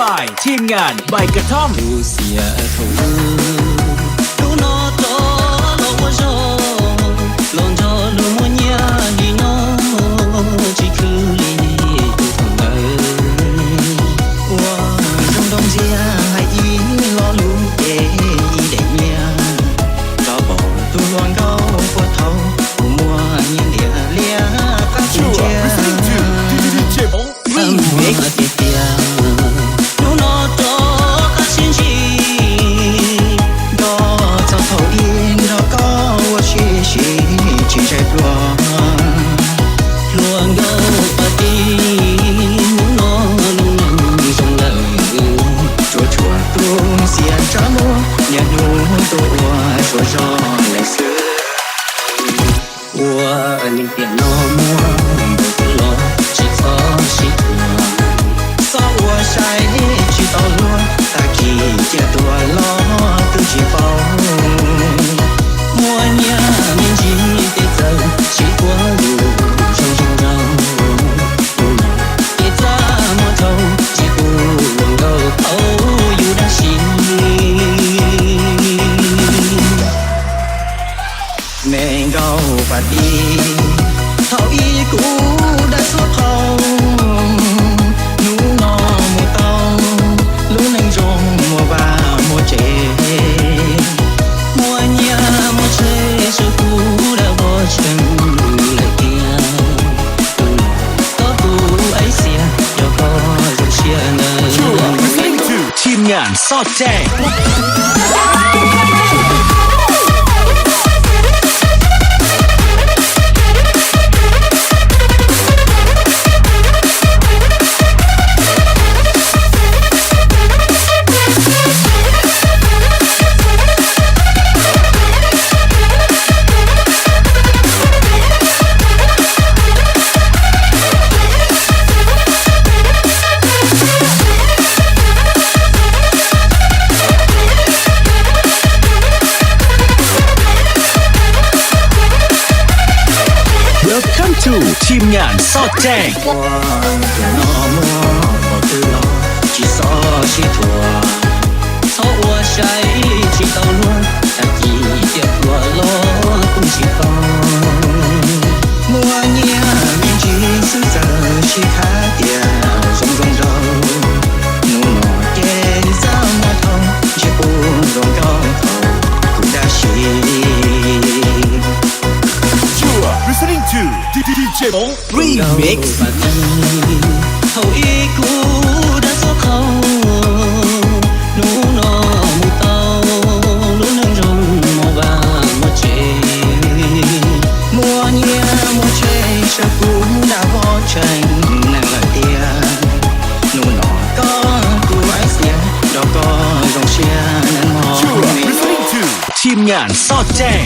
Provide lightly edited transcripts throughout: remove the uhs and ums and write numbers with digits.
by ทีมงานใบกระท่อมดูเสียเท่าดูโนโตโลโมโจลงโจลูโมเนียดีโนจิคือลีดูทงว่าดงเจียให้อีลอลูเกอีเด็กเมียก็บอกตูลวนเขาปวดเท้าผู้มัวยินเดียเลียก็ชิเจียRemixดูโนโตก็ชินชีก็เจ้าเท่าอินเราก็ว่าชีใจกลัวลวงก็ปฏินูโนลุงจงเลยชัวกรุงเสียจมูกเนี่ยนูตัวชัวเลยซื้อว่านิ่งเปียโนมัวบุกล้อชิฟอชิตัวซ้อว่าใช้ชิตอลัวตาขี้เจียตัวล้อตัวชิฟอมัวเนี่ยมินจีเตเจอชิกัวลูชงเราเตจ้ามัวเท่าจิกูลงเราเขาอยู่ด้านชิแม่งเขาปฏิเท่าอีกูได้สวดเขาหนูนอมัวเต้ารู้ในจงมัวบ้ามัวเจมัวเนียมัวเชสุกูได้บ่เชิงเลยเกียก็กูไอเสียเดี๋ยวก็จะเชียร์เนอทีมงานซอดแจ้งทีมงานซอดแจ้งว่าจะนอมัวบ่ตื่นรอจิซอชิทัวเขาว่าใช้ชิเต้าล้วนตะกี้เดียบตัวล้อกุ้งชิฟองมัวเงียมินจีซื่อเจอชิคาเดียจงเราหนูนอเกซามาทองชิปูลงเขากูได้ชี Listening to Deejayz Hmong Remix เขาอีกูได้สวดเขาหนูนอมูเต้ารู้นึงจงมัวบ้ามัวเจมัวเนียมัวเชชะกูได้บ่เชิงนั่งละเดียหนูนอก็กูไอเสียดอกก็จงเชียร์นั่นมองทีมงานซอดแจ้ง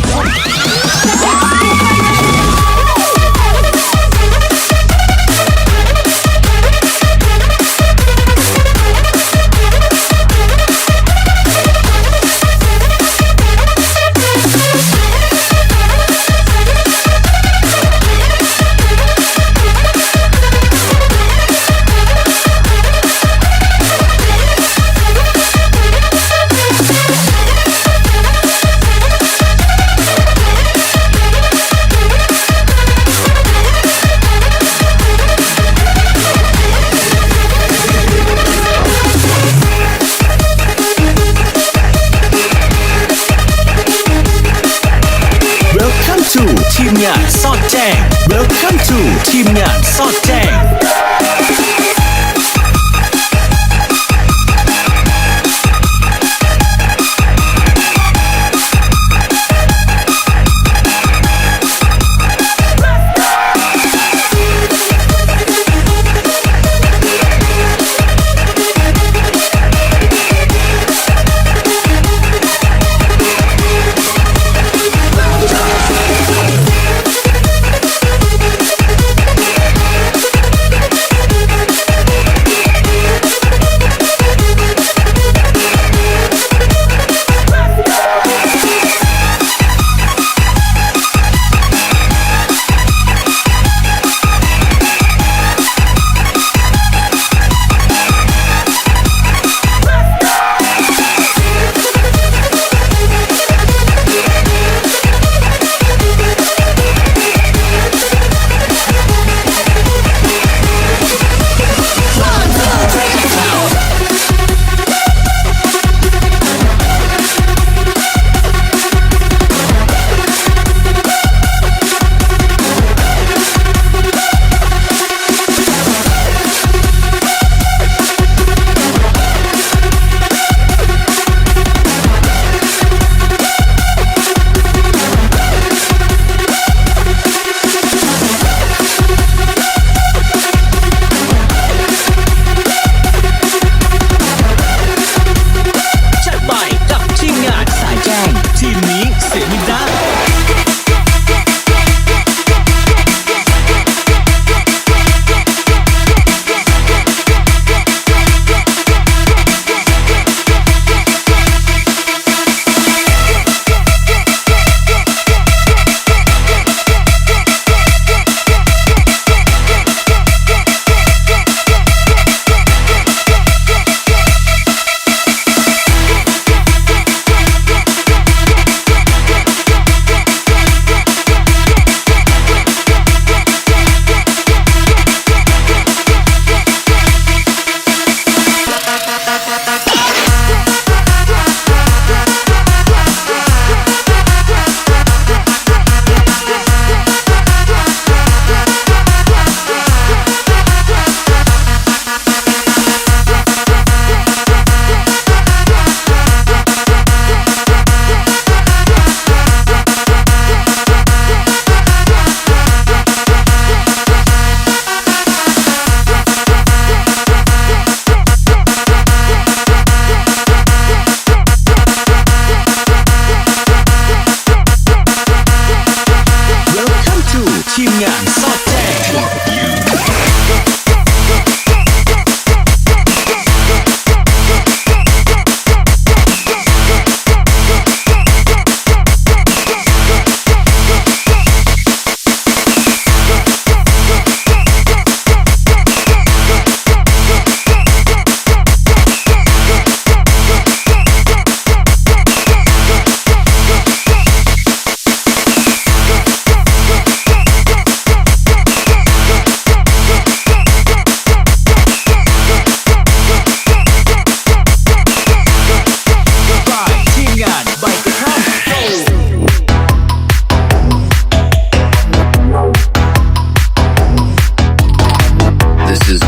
ทีมงานซอดแจ้ง Welcome to ทีมงานซอดแจ้ง This is